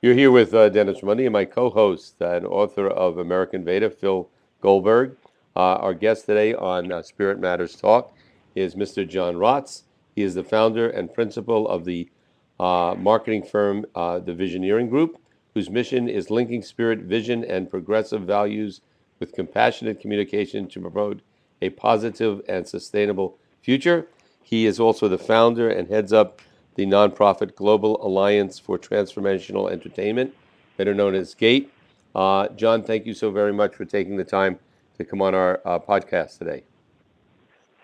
You're here with Dennis Ramundi and my co-host and author of American Veda, Phil Goldberg. Our guest today on Spirit Matters Talk is Mr. John Raatz. He is the founder and principal of the marketing firm, the Visioneering Group, whose mission is linking spirit, vision, and progressive values with compassionate communication to promote a positive and sustainable future. He is also the founder and heads up the nonprofit Global Alliance for Transformational Entertainment, better known as GATE. John, thank you so very much for taking the time to come on our podcast today.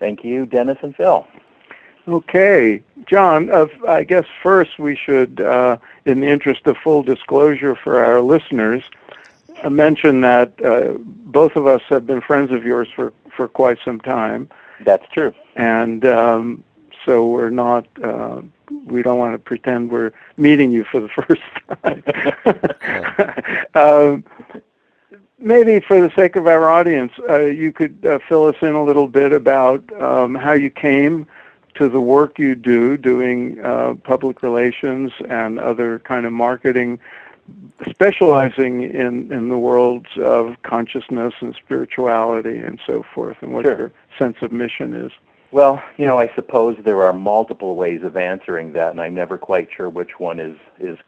Thank you, Dennis and Phil. Okay. John, I guess first we should, in the interest of full disclosure for our listeners, mention that both of us have been friends of yours for quite some time. That's true. And so we're not, we don't want to pretend we're meeting you for the first time. Maybe for the sake of our audience, you could fill us in a little bit about how you came to the work you do, doing public relations and other kind of marketing, specializing in the worlds of consciousness and spirituality and so forth, and what your sense of mission is. Well, I suppose there are multiple ways of answering that, and I'm never quite sure which one is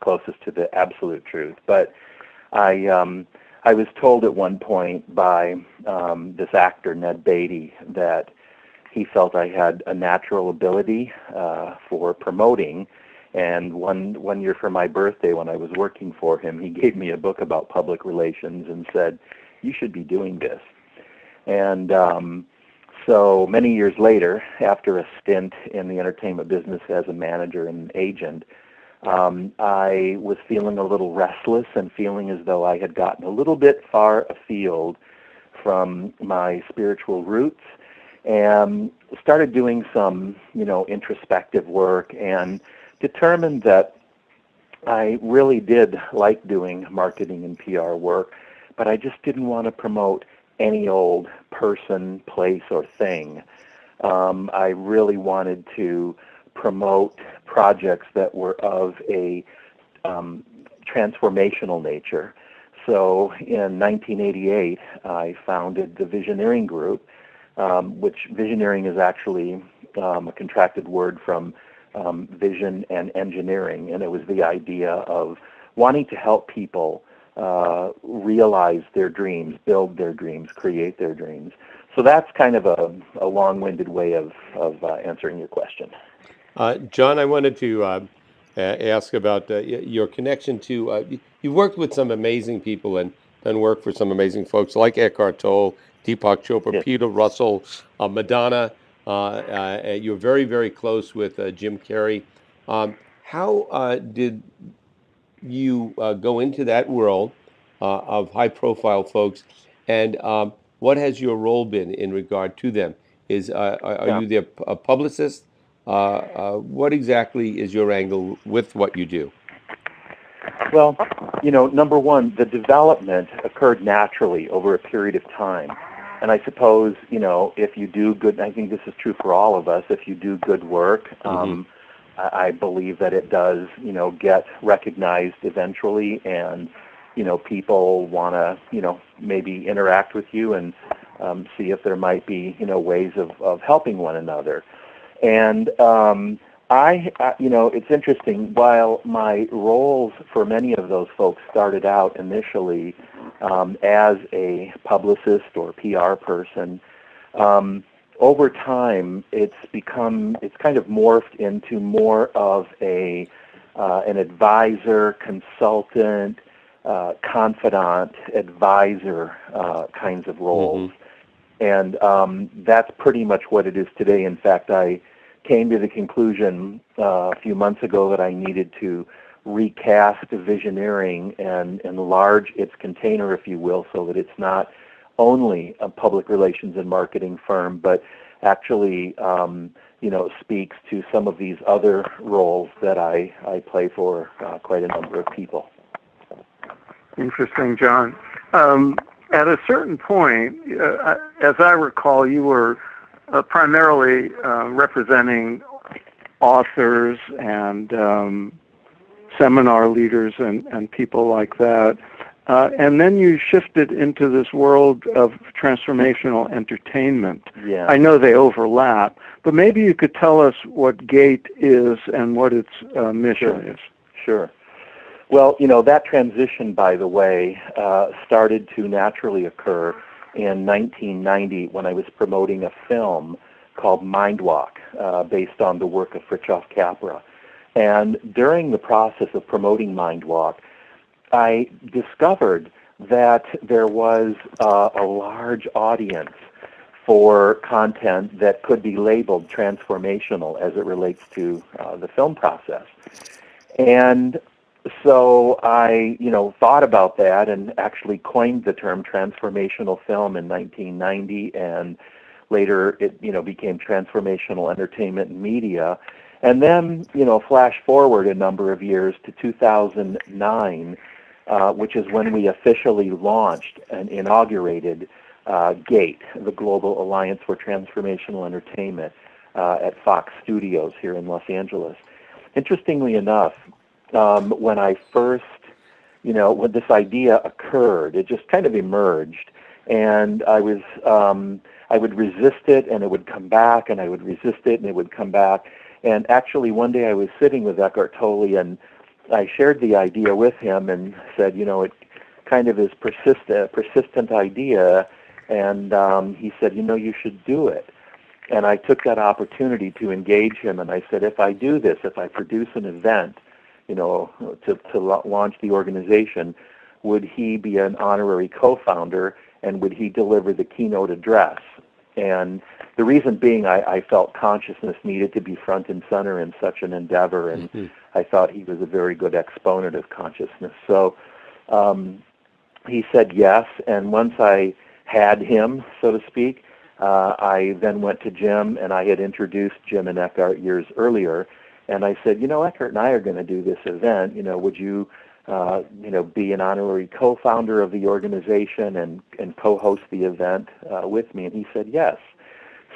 closest to the absolute truth. But I was told at one point by this actor, Ned Beatty, that he felt I had a natural ability for promoting. And one year for my birthday, when I was working for him, he gave me a book about public relations and said, "You should be doing this." And so many years later, after a stint in the entertainment business as a manager and agent, I was feeling a little restless and feeling as though I had gotten a little bit far afield from my spiritual roots, and started doing some, introspective work, and determined that I really did like doing marketing and PR work, but I just didn't want to promote any old person, place, or thing. I really wanted to promote projects that were of a transformational nature. So in 1988, I founded the Visioneering Group, which visioneering is actually a contracted word from vision and engineering, and it was the idea of wanting to help people realize their dreams, build their dreams, create their dreams. So that's kind of a long-winded way of answering your question. John, I wanted to ask about your connection to, you've worked with some amazing people and done work for some amazing folks like Eckhart Tolle, Deepak Chopra, Yes. Peter Russell, Madonna. You're very, very close with Jim Carrey. How did you go into that world of high-profile folks, and what has your role been in regard to them? Are you their publicist? What exactly is your angle with what you do? Well, number one, the development occurred naturally over a period of time. And I suppose, if you do good, I think this is true for all of us, if you do good work, I believe that it does, get recognized eventually, and, people want to, maybe interact with you and see if there might be, ways of helping one another. And it's interesting, while my roles for many of those folks started out initially as a publicist or PR person, over time it's kind of morphed into more of an advisor, consultant, confidant, advisor kinds of roles. And that's pretty much what it is today. In fact, I came to the conclusion a few months ago that I needed to recast Visioneering and enlarge its container, if you will, so that it's not only a public relations and marketing firm, but actually, speaks to some of these other roles that I play for quite a number of people. Interesting, John. At a certain point, as I recall, you were primarily representing authors and seminar leaders and people like that. And then you shifted into this world of transformational entertainment. Yeah. I know they overlap, but maybe you could tell us what GATE is and what its mission is. Sure. Well, that transition, by the way, started to naturally occur in 1990 when I was promoting a film called Mind Walk, based on the work of Fritjof Capra. And during the process of promoting Mind Walk, I discovered that there was a large audience for content that could be labeled transformational as it relates to the film process. And so I, thought about that and actually coined the term transformational film in 1990, and later it, became transformational entertainment and media. And then, flash forward a number of years to 2009, which is when we officially launched and inaugurated GATE, the Global Alliance for Transformational Entertainment, at Fox Studios here in Los Angeles. Interestingly enough, when I first, when this idea occurred, it just kind of emerged, and I would resist it, and it would come back, and I would resist it, and it would come back. And actually, one day I was sitting with Eckhart Tolle, and I shared the idea with him and said, it kind of is persistent idea, and he said, you should do it. And I took that opportunity to engage him, and I said, if I do this, if I produce an event, to launch the organization, would he be an honorary co-founder, and would he deliver the keynote address? And the reason being, I felt consciousness needed to be front and center in such an endeavor, and I thought he was a very good exponent of consciousness. So he said yes, and once I had him, so to speak, I then went to Jim, and I had introduced Jim and Eckhart years earlier, and I said, Eckhart and I are going to do this event. Would you, be an honorary co-founder of the organization and co-host the event with me? And he said yes.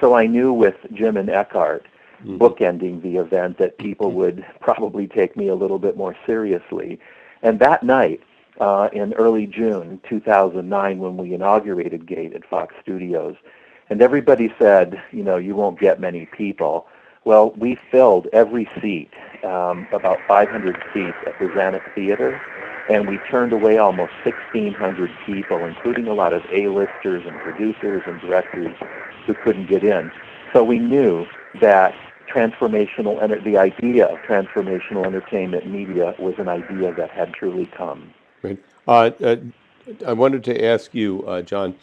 So I knew with Jim and Eckhart bookending the event that people would probably take me a little bit more seriously. And that night, in early June 2009, when we inaugurated GATE at Fox Studios, and everybody said, you won't get many people. Well, we filled every seat, about 500 seats at the Zanuck Theater, and we turned away almost 1,600 people, including a lot of A-listers and producers and directors who couldn't get in. So we knew that the idea of transformational entertainment media was an idea that had truly come. Right. I wanted to ask you, John,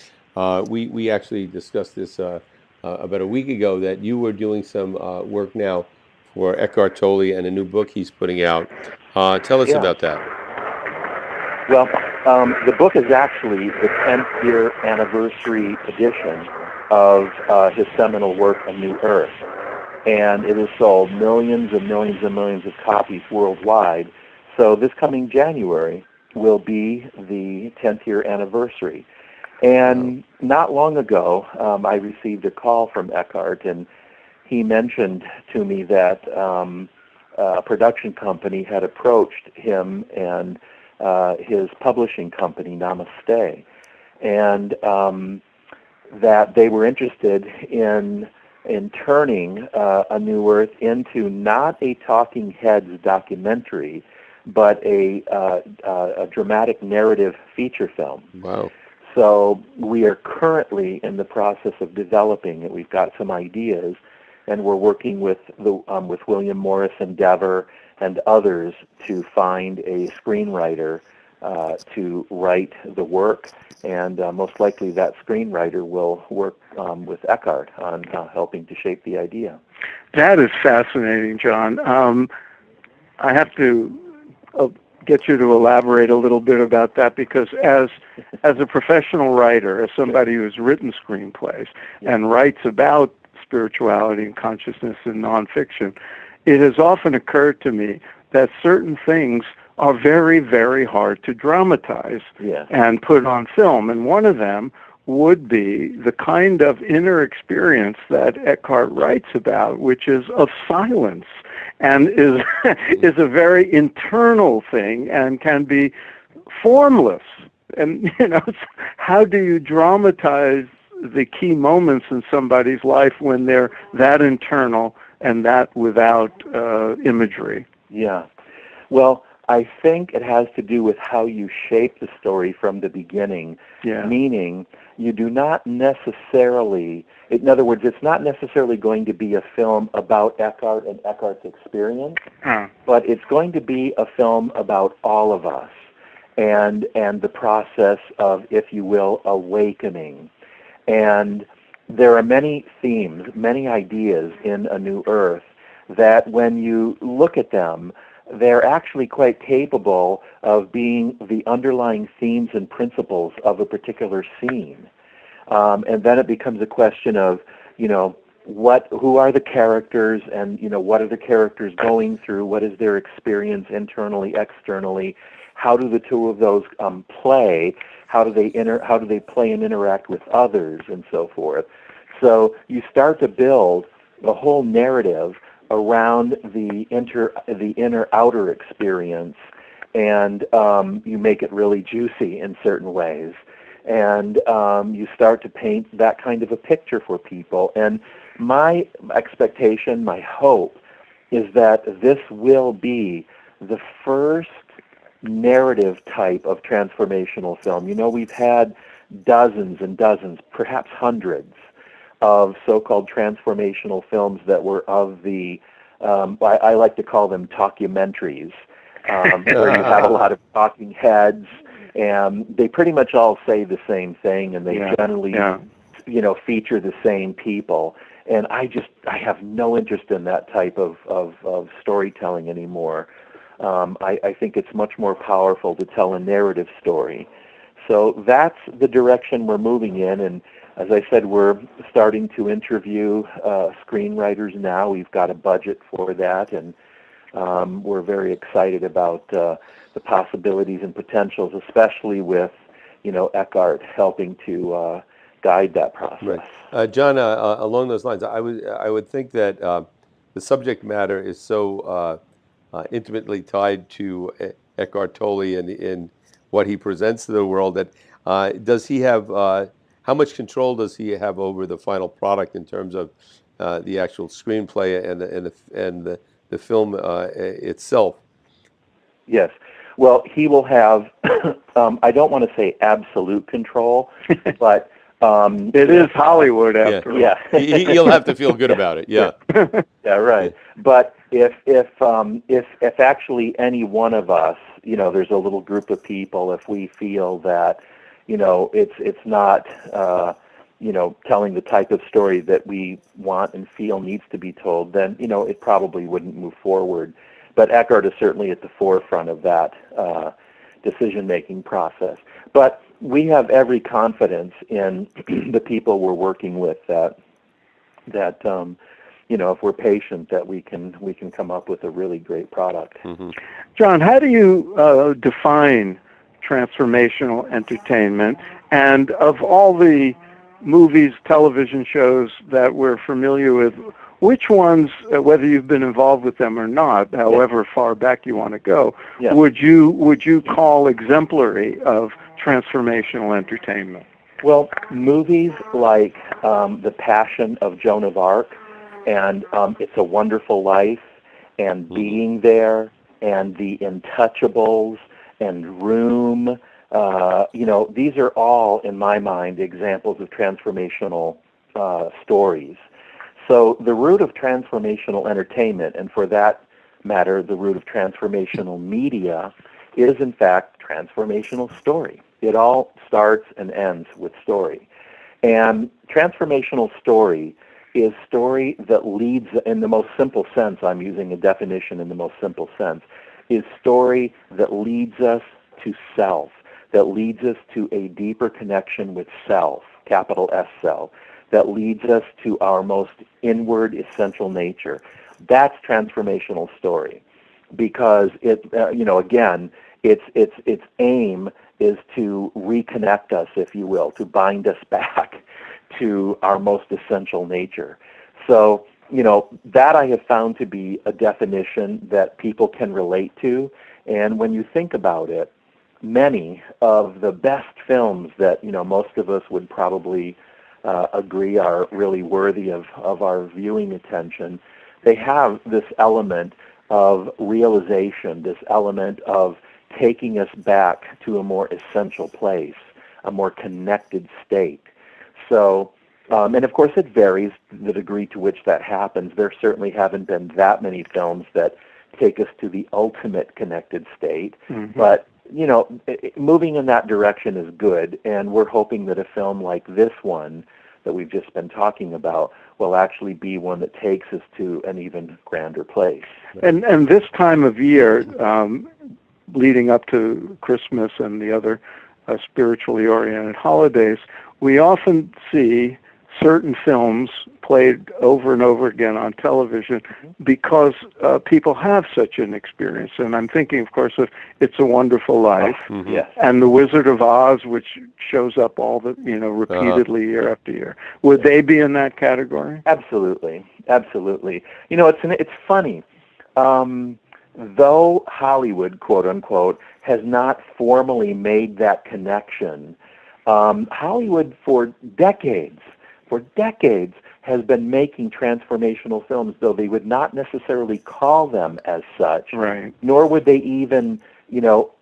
we actually discussed this about a week ago, that you were doing some work now for Eckhart Tolle and a new book he's putting out. Tell us about that. Well, the book is actually the 10th year anniversary edition of his seminal work, A New Earth. And it has sold millions and millions and millions of copies worldwide. So this coming January will be the 10th year anniversary. And not long ago, I received a call from Eckhart, and he mentioned to me that a production company had approached him and his publishing company, Namaste, and that they were interested in turning A New Earth into not a Talking Heads documentary, but a dramatic narrative feature film. Wow. So we are currently in the process of developing it. We've got some ideas, and we're working with William Morris Endeavor and others to find a screenwriter to write the work, and most likely that screenwriter will work with Eckhart on helping to shape the idea. That is fascinating, John. I have to get you to elaborate a little bit about that, because as a professional writer, as somebody who's written screenplays and writes about spirituality and consciousness in nonfiction, it has often occurred to me that certain things are very, very hard to dramatize and put on film. And one of them would be the kind of inner experience that Eckhart writes about, which is of silence, and is is a very internal thing and can be formless. And how do you dramatize the key moments in somebody's life when they're that internal and that without imagery? Yeah. Well, I think it has to do with how you shape the story from the beginning, meaning you do not necessarily, in other words, it's not necessarily going to be a film about Eckhart and Eckhart's experience, but it's going to be a film about all of us and the process of, if you will, awakening. And there are many themes, many ideas in A New Earth that when you look at them, they're actually quite capable of being the underlying themes and principles of a particular scene. And then it becomes a question of, who are the characters, and, what are the characters going through? What is their experience internally, externally? How do the two of those play? How do they play and interact with others, and so forth? So you start to build the whole narrative around the inner-outer experience, and you make it really juicy in certain ways. And you start to paint that kind of a picture for people. And my expectation, my hope, is that this will be the first narrative type of transformational film. We've had dozens and dozens, perhaps hundreds, of so-called transformational films that were of the, I like to call them talkumentaries, where you have a lot of talking heads, and they pretty much all say the same thing, and they generally, feature the same people. And I have no interest in that type of storytelling anymore. I think it's much more powerful to tell a narrative story. So that's the direction we're moving in, and as I said, we're starting to interview screenwriters now. We've got a budget for that, and we're very excited about the possibilities and potentials, especially with, Eckhart helping to guide that process. Right. John, along those lines, I would think that the subject matter is so intimately tied to Eckhart Tolle and in what he presents to the world that does he have how much control does he have over the final product in terms of the actual screenplay and the film itself? Yes. Well, he will have, I don't want to say absolute control, but it is Hollywood after all. Yeah. He'll have to feel good about it. Yeah. Yeah, right. But if actually any one of us, there's a little group of people, if we feel that, it's not, telling the type of story that we want and feel needs to be told, then, it probably wouldn't move forward. But Eckhart is certainly at the forefront of that decision-making process. But we have every confidence in the people we're working with that if we're patient, that we can come up with a really great product. Mm-hmm. John, how do you define transformational entertainment? And of all the movies, television shows that we're familiar with, which ones, whether you've been involved with them or not, however far back you want to go, would you call exemplary of transformational entertainment? Well, movies like The Passion of Joan of Arc and It's a Wonderful Life and Being There and The Intouchables and Room, these are all, in my mind, examples of transformational stories. So the root of transformational entertainment, and for that matter, the root of transformational media, is in fact transformational story. It all starts and ends with story. And transformational story is story that leads, in the most simple sense, I'm using a definition in the most simple sense, is story that leads us to self, that leads us to a deeper connection with self, capital S self, that leads us to our most inward essential nature. That's transformational story, because it, again, its aim is to reconnect us, if you will, to bind us back to our most essential nature. So, that I have found to be a definition that people can relate to. And when you think about it, many of the best films that, most of us would probably agree are really worthy of our viewing attention, they have this element of realization, this element of taking us back to a more essential place, a more connected state. So, and of course it varies the degree to which that happens. There certainly haven't been that many films that take us to the ultimate connected state, but moving in that direction is good, and we're hoping that a film like this one that we've just been talking about will actually be one that takes us to an even grander place. And this time of year, leading up to Christmas and the other spiritually oriented holidays, we often see certain films played over and over again on television because people have such an experience. And I'm thinking, of course, of It's a Wonderful Life and The Wizard of Oz, which shows up repeatedly year after year. Would they be in that category? Absolutely. It's funny. Though Hollywood, quote unquote, has not formally made that connection, Hollywood for decades has been making transformational films, though they would not necessarily call them as such, right, nor would they even,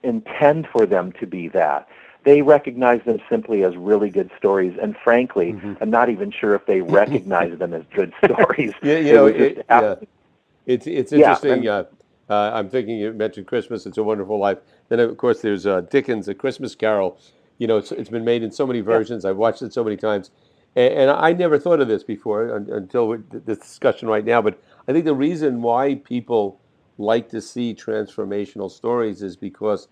intend for them to be that. They recognize them simply as really good stories, and frankly, I'm not even sure if they recognize them as good stories. It's interesting. I'm thinking, you mentioned Christmas, It's a Wonderful Life. Then, of course, there's Dickens' A Christmas Carol. It's been made in so many versions. I've watched it so many times. And I never thought of this before until this discussion right now. But I think the reason why people like to see transformational stories is because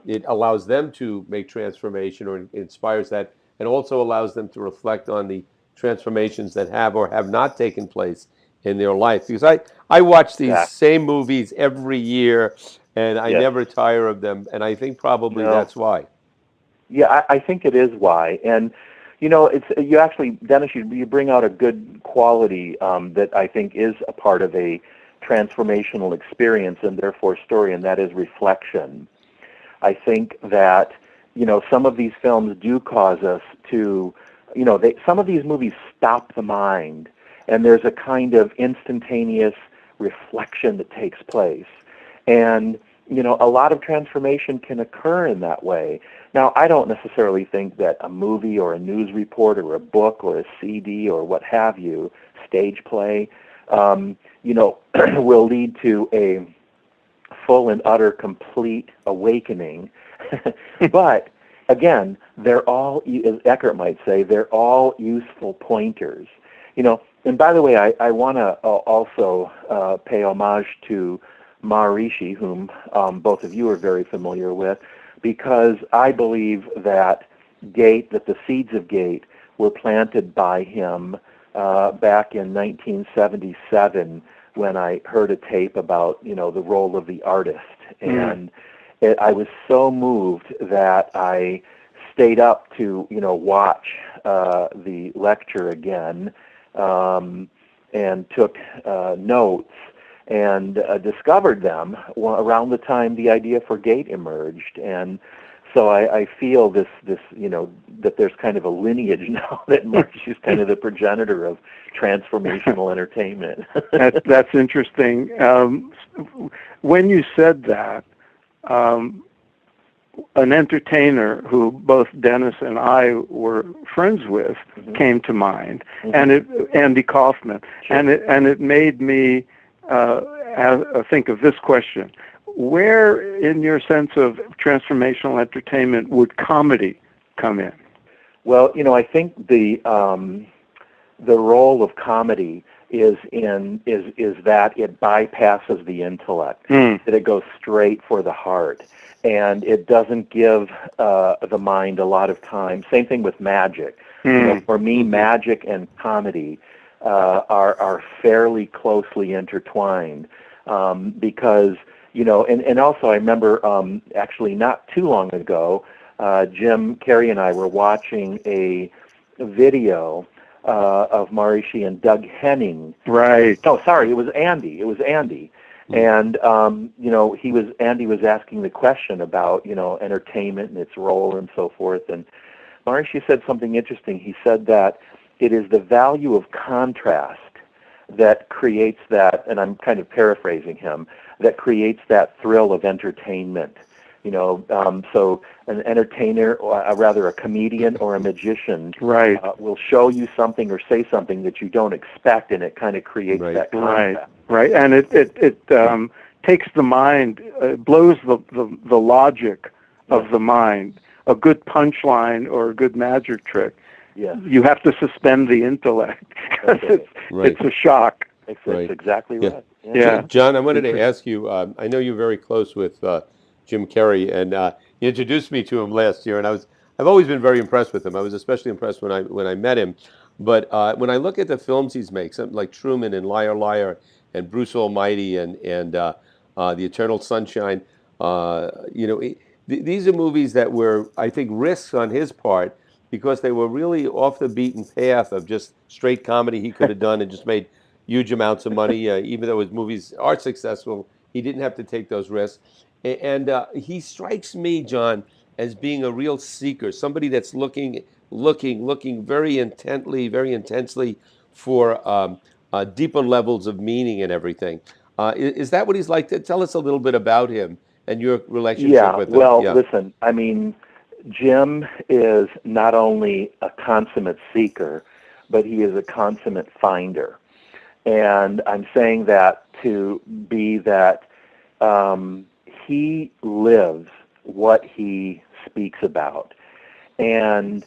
it allows them to make transformation, or inspires that, and also allows them to reflect on the transformations that have or have not taken place in their life. Because I watch these same movies every year, and I never tire of them. And I think probably that's why. Yeah, I think it is why. And you actually, Dennis, you bring out a good quality that I think is a part of a transformational experience and therefore story, and that is reflection. I think that, some of these films do cause us to, some of these movies stop the mind, and there's a kind of instantaneous reflection that takes place. And a lot of transformation can occur in that way. Now, I don't necessarily think that a movie or a news report or a book or a CD or what have you, stage play, will lead to a full and utter complete awakening. But, again, they're all, as Eckhart might say, they're all useful pointers. And by the way, I want to also pay homage to Maharishi, whom both of you are very familiar with, because I believe that the seeds of Gate were planted by him back in 1977 when I heard a tape about, the role of the artist. And I was so moved that I stayed up to, watch the lecture again and took notes, and discovered them around the time the idea for Gate emerged. And so I feel this that there's kind of a lineage now that Maharishi is kind of the progenitor of transformational entertainment. That's interesting. When you said that, an entertainer who both Dennis and I were friends with came to mind, and Andy Kaufman, and it made me think of this question: where, in your sense of transformational entertainment, would comedy come in? Well, I think the role of comedy is that it bypasses the intellect, that it goes straight for the heart, and it doesn't give the mind a lot of time. Same thing with magic. For me, magic and comedy are fairly closely intertwined, because and also I remember actually not too long ago Jim Carrey and I were watching a video of Maharishi and Doug Henning. Right. No, sorry, it was Andy. And Andy was asking the question about entertainment and its role and so forth. And Maharishi said something interesting. He said that it is the value of contrast that creates that, and I'm kind of paraphrasing him, that creates that thrill of entertainment. So an entertainer, or rather a comedian or a magician, will show you something or say something that you don't expect, and it kind of creates that contrast. Right, and it takes the mind, blows the logic of the mind. A good punchline or a good magic trick, you have to suspend the intellect because it's a shock. That's exactly right. Yeah. John, I wanted to ask you, I know you're very close with Jim Carrey, and you introduced me to him last year, and I've always been very impressed with him. I was especially impressed when I met him. But when I look at the films he's made, something like Truman and Liar Liar and Bruce Almighty and The Eternal Sunshine, these are movies that were, I think, risks on his part because they were really off the beaten path of just straight comedy he could have done and just made huge amounts of money. Even though his movies are successful, he didn't have to take those risks. And he strikes me, John, as being a real seeker, somebody that's looking very intently, very intensely for deeper levels of meaning and everything. Is that what he's like? Tell us a little bit about him and your relationship with him. Well, listen, I mean, Jim is not only a consummate seeker, but he is a consummate finder. And I'm saying that to be that he lives what he speaks about and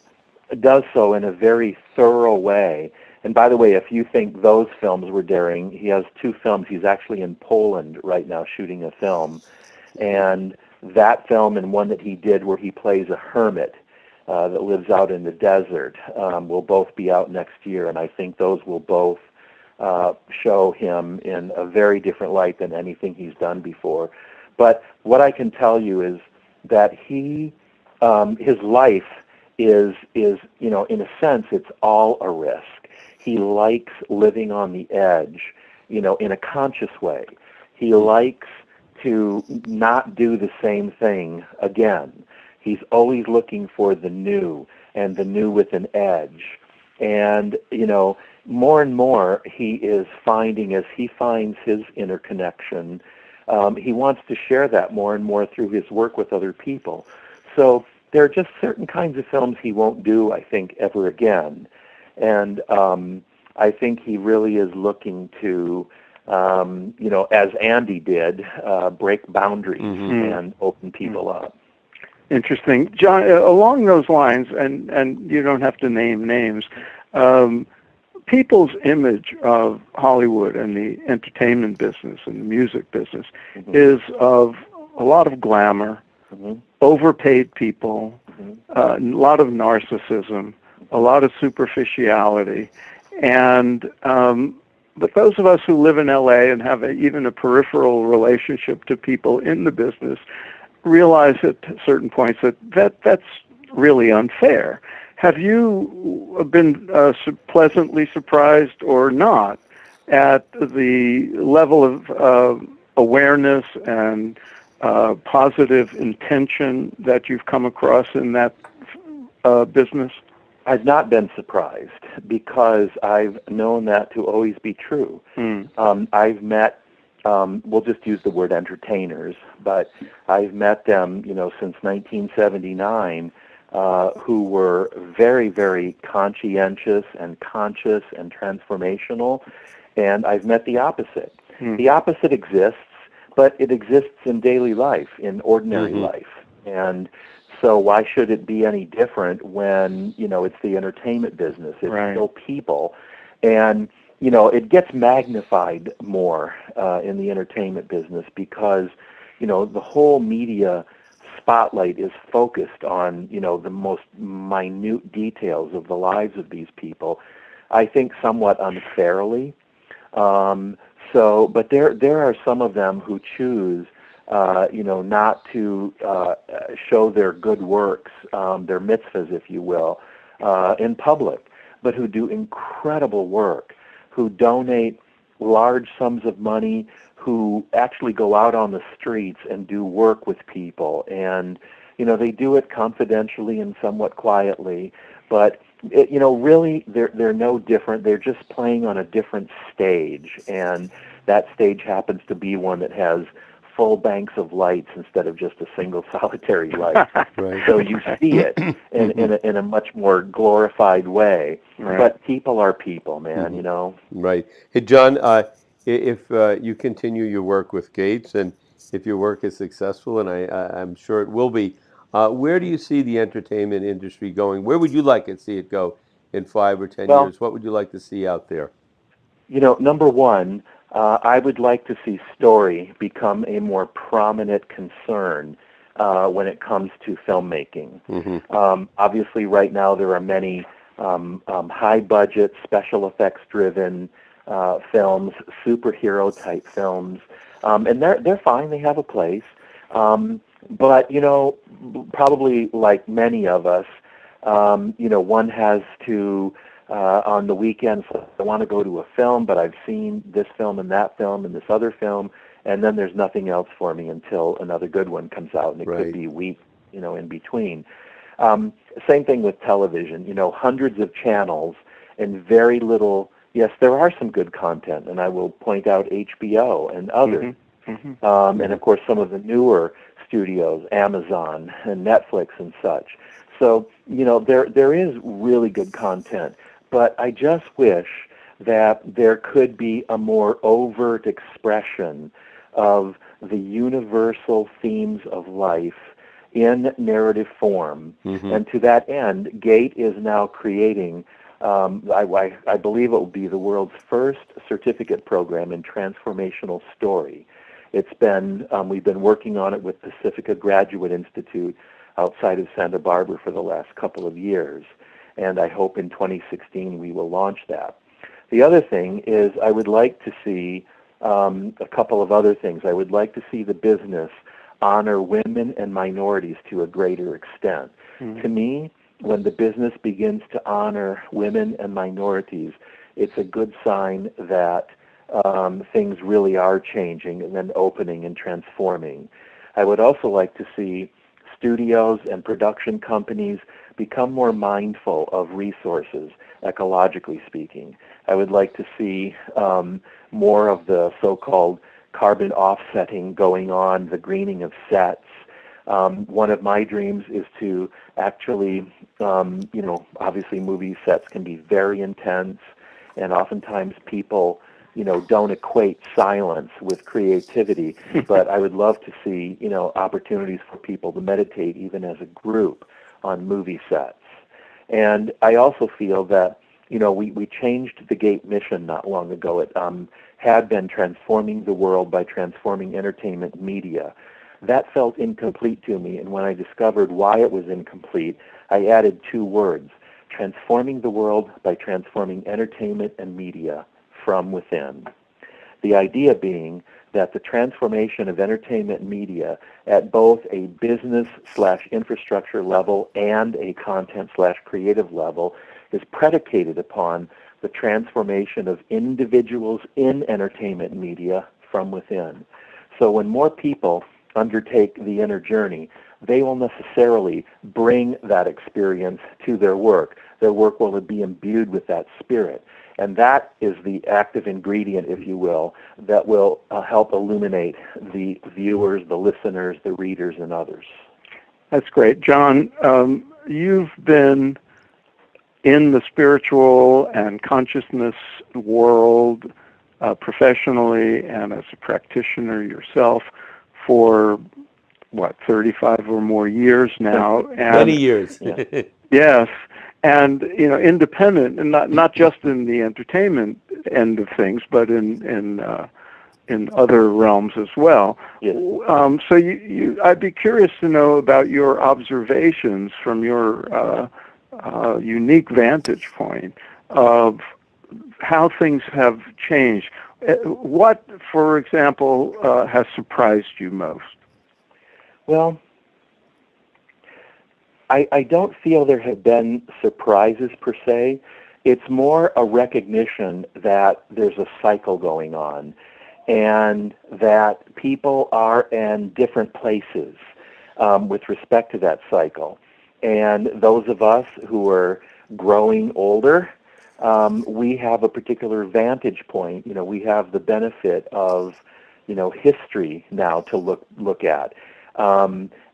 does so in a very thorough way. And by the way, if you think those films were daring, he has 2 films. He's actually in Poland right now shooting a film. And that film and one that he did where he plays a hermit that lives out in the desert will both be out next year. And I think those will both show him in a very different light than anything he's done before. But what I can tell you is that his life is in a sense, it's all a risk. He likes living on the edge, in a conscious way. He likes to not do the same thing again. He's always looking for the new, and the new with an edge. And, more and more he is finding, as he finds his inner connection, he wants to share that more and more through his work with other people. So there are just certain kinds of films he won't do, I think, ever again. And I think he really is looking to, as Andy did, break boundaries and open people up. Interesting. John, along those lines, and you don't have to name names, people's image of Hollywood and the entertainment business and the music business is of a lot of glamour, overpaid people, a lot of narcissism, a lot of superficiality. And but those of us who live in LA and have even a peripheral relationship to people in the business realize at certain points that's really unfair. Have you been pleasantly surprised or not at the level of awareness and positive intention that you've come across in that business? I've not been surprised because I've known that to always be true. I've met, we'll just use the word entertainers, but I've met them, since 1979, who were very, very conscientious and conscious and transformational, and I've met the opposite. The opposite exists, but it exists in daily life, in ordinary life, and so why should it be any different when, it's the entertainment business? It's still people. And, it gets magnified more in the entertainment business because, the whole media spotlight is focused on, the most minute details of the lives of these people, I think somewhat unfairly. But there are some of them who choose not to show their good works, their mitzvahs, if you will, in public, but who do incredible work, who donate large sums of money, who actually go out on the streets and do work with people. And, they do it confidentially and somewhat quietly, but, really they're no different. They're just playing on a different stage, and that stage happens to be one that has full banks of lights instead of just a single solitary light. Right. So you see it in a much more glorified way. Right. But people are people, man, Right. Hey, John, if you continue your work with Gates, and if your work is successful, and I'm sure it will be, where do you see the entertainment industry going? Where would you like to see it go in 5 or 10 Well, years? What would you like to see out there? Number one, I would like to see story become a more prominent concern when it comes to filmmaking. Obviously, right now there are many high-budget, special effects-driven films, superhero-type films, and they're fine. They have a place, but probably like many of us, one has to. On the weekends, I want to go to a film, but I've seen this film and that film and this other film, and then there's nothing else for me until another good one comes out, and it could be weeks, in between. Same thing with television, hundreds of channels and very little. Yes, there are some good content, and I will point out HBO and others, and of course some of the newer studios, Amazon and Netflix and such. So, there is really good content. But I just wish that there could be a more overt expression of the universal themes of life in narrative form. And to that end, Gate is now creating, I believe it will be the world's first certificate program in transformational story. It's been, we've been working on it with Pacifica Graduate Institute outside of Santa Barbara for the last couple of years. And I hope in 2016 we will launch that. The other thing is I would like to see a couple of other things. I would like to see the business honor women and minorities to a greater extent. To me, when the business begins to honor women and minorities, it's a good sign that things really are changing and then opening and transforming. I would also like to see studios and production companies become more mindful of resources, ecologically speaking. I would like to see more of the so-called carbon offsetting going on, the greening of sets. One of my dreams is to actually, obviously movie sets can be very intense, and oftentimes people, don't equate silence with creativity, but I would love to see, opportunities for people to meditate even as a group on movie sets. And I also feel that, we changed the Gate mission not long ago. It had been transforming the world by transforming entertainment media. That felt incomplete to me, and when I discovered why it was incomplete, I added 2 words: transforming the world by transforming entertainment and media from within. The idea being that the transformation of entertainment media at both a business/infrastructure level and a content/creative level is predicated upon the transformation of individuals in entertainment media from within. So when more people undertake the inner journey, they will necessarily bring that experience to their work. Their work will be imbued with that spirit. And that is the active ingredient, if you will, that will help illuminate the viewers, the listeners, the readers, and others. That's great. John, you've been in the spiritual and consciousness world professionally and as a practitioner yourself for, 35 or more years now? And many years. Yes. And, independent, and not just in the entertainment end of things, but in other realms as well. Yes. So I'd be curious to know about your observations from your unique vantage point of how things have changed. What, for example, has surprised you most? Well, I don't feel there have been surprises per se. It's more a recognition that there's a cycle going on and that people are in different places with respect to that cycle. And those of us who are growing older, we have a particular vantage point. You know, we have the benefit of, you know, history now to look at.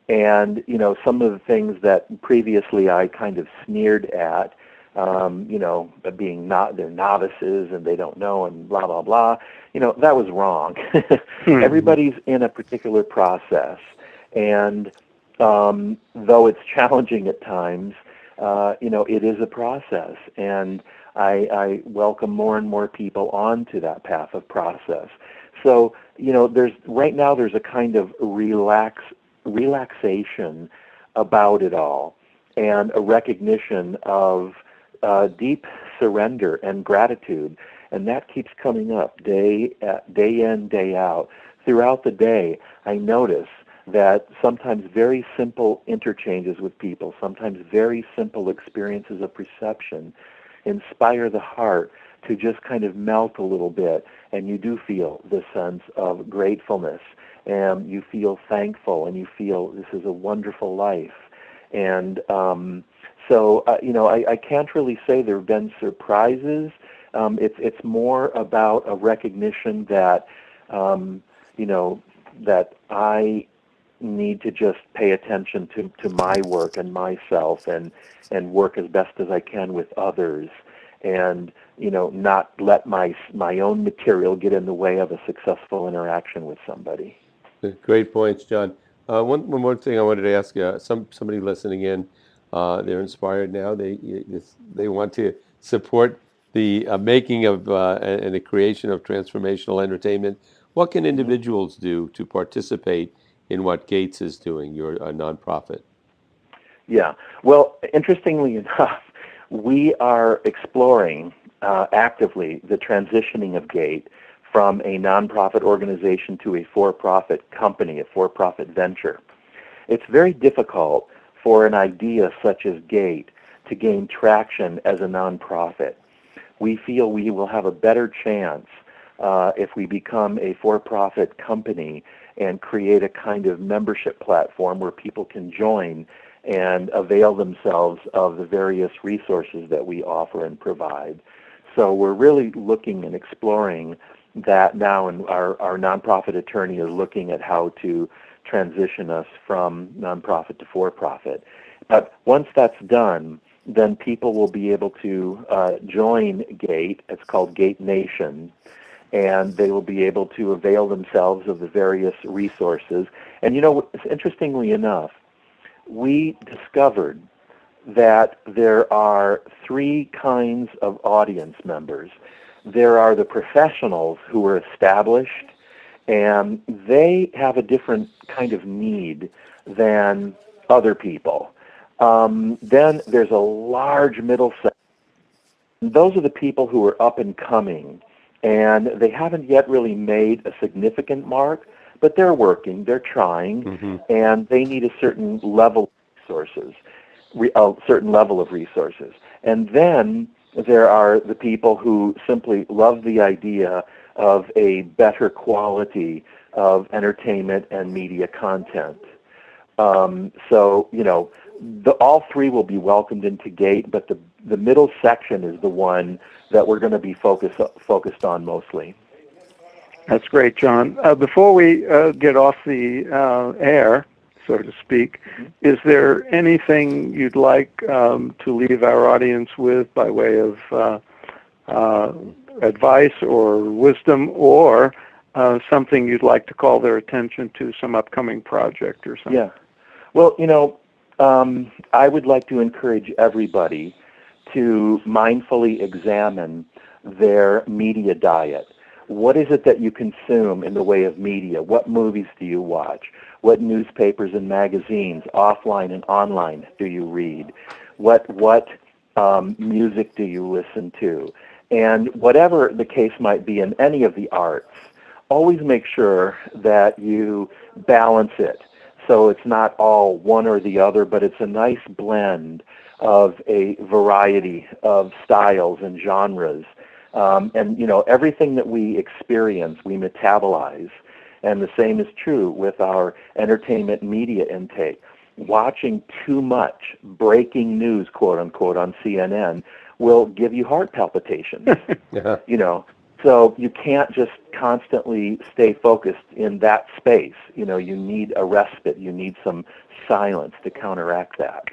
And, you know, some of the things that previously I kind of sneered at, you know, being they're novices and they don't know and blah, blah, blah, you know, that was wrong. Everybody's in a particular process. And though it's challenging at times, you know, it is a process. And I welcome more and more people onto that path of process. So, you know, right now there's a kind of relaxation about it all, and a recognition of deep surrender and gratitude, and that keeps coming up day in, day out. Throughout the day, I notice that sometimes very simple interchanges with people, sometimes very simple experiences of perception, inspire the heart to just kind of melt a little bit, and you do feel this sense of gratefulness, and you feel thankful, and you feel this is a wonderful life. And so, you know, I can't really say there have been surprises. It's more about a recognition that, you know, that I need to just pay attention to my work and myself, and work as best as I can with others, and, you know, not let my own material get in the way of a successful interaction with somebody. Great points, John. One more thing I wanted to ask you. Somebody listening in, they're inspired now. They want to support the making of and the creation of transformational entertainment. What can individuals do to participate in what Gates is doing, your nonprofit? Yeah. Well, interestingly enough, we are exploring actively the transitioning of Gate from a nonprofit organization to a for-profit company, a for-profit venture. It's very difficult for an idea such as Gate to gain traction as a nonprofit. We feel we will have a better chance if we become a for-profit company and create a kind of membership platform where people can join and avail themselves of the various resources that we offer and provide. So we're really looking and exploring that now, and our nonprofit attorney is looking at how to transition us from nonprofit to for-profit. But once that's done, then people will be able to join Gate. It's called Gate Nation, and they will be able to avail themselves of the various resources. And, you know, interestingly enough, we discovered that there are three kinds of audience members. There are the professionals who are established, and they have a different kind of need than other people. Then there's a large middle section. Those are the people who are up and coming, and they haven't yet really made a significant mark, but they're working, they're trying, and they need a certain level of resources, And then there are the people who simply love the idea of a better quality of entertainment and media content. So, you know, all three will be welcomed into Gate, but the middle section is the one that we're going to be focused on mostly. That's great, John. Before we get off the air, so to speak, is there anything you'd like to leave our audience with by way of advice or wisdom, or something you'd like to call their attention to, some upcoming project or something? Yeah. Well, you know, I would like to encourage everybody to mindfully examine their media diet. What is it that you consume in the way of media? What movies do you watch? What newspapers and magazines, offline and online, do you read? What music do you listen to? And whatever the case might be in any of the arts, always make sure that you balance it so it's not all one or the other, but it's a nice blend of a variety of styles and genres. And, everything that we experience, we metabolize. And the same is true with our entertainment media intake. Watching too much breaking news, quote unquote, on CNN will give you heart palpitations. Yeah. So you can't just constantly stay focused in that space. You need a respite. You need some silence to counteract that.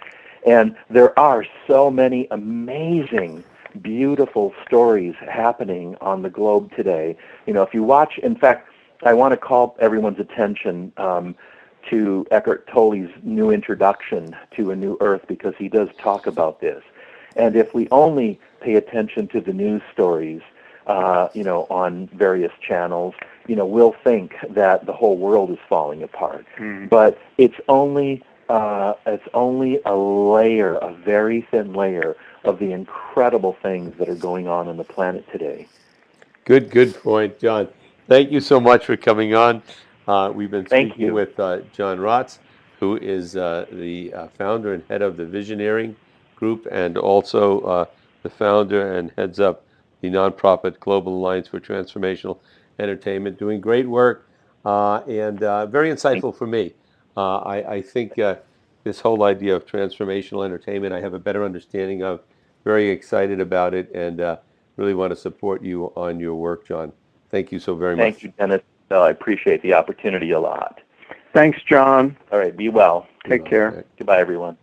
And there are so many amazing, beautiful stories happening on the globe today. If you watch, in fact, I want to call everyone's attention to Eckhart Tolle's new introduction to A New Earth, because he does talk about this. And if we only pay attention to the news stories, on various channels, we'll think that the whole world is falling apart. But it's only a layer, a very thin layer of the incredible things that are going on the planet today. Good point, John. Thank you so much for coming on. We've been speaking with John Raatz, who is the founder and head of the Visioneering Group, and also the founder and heads up the nonprofit Global Alliance for Transformational Entertainment, doing great work and very insightful for me. I think this whole idea of transformational entertainment, I have a better understanding of, very excited about it, and really want to support you on your work, John. Thank you so very much. Thank you, Dennis. I appreciate the opportunity a lot. Thanks, John. All right, be well. Take care. Goodbye, everyone.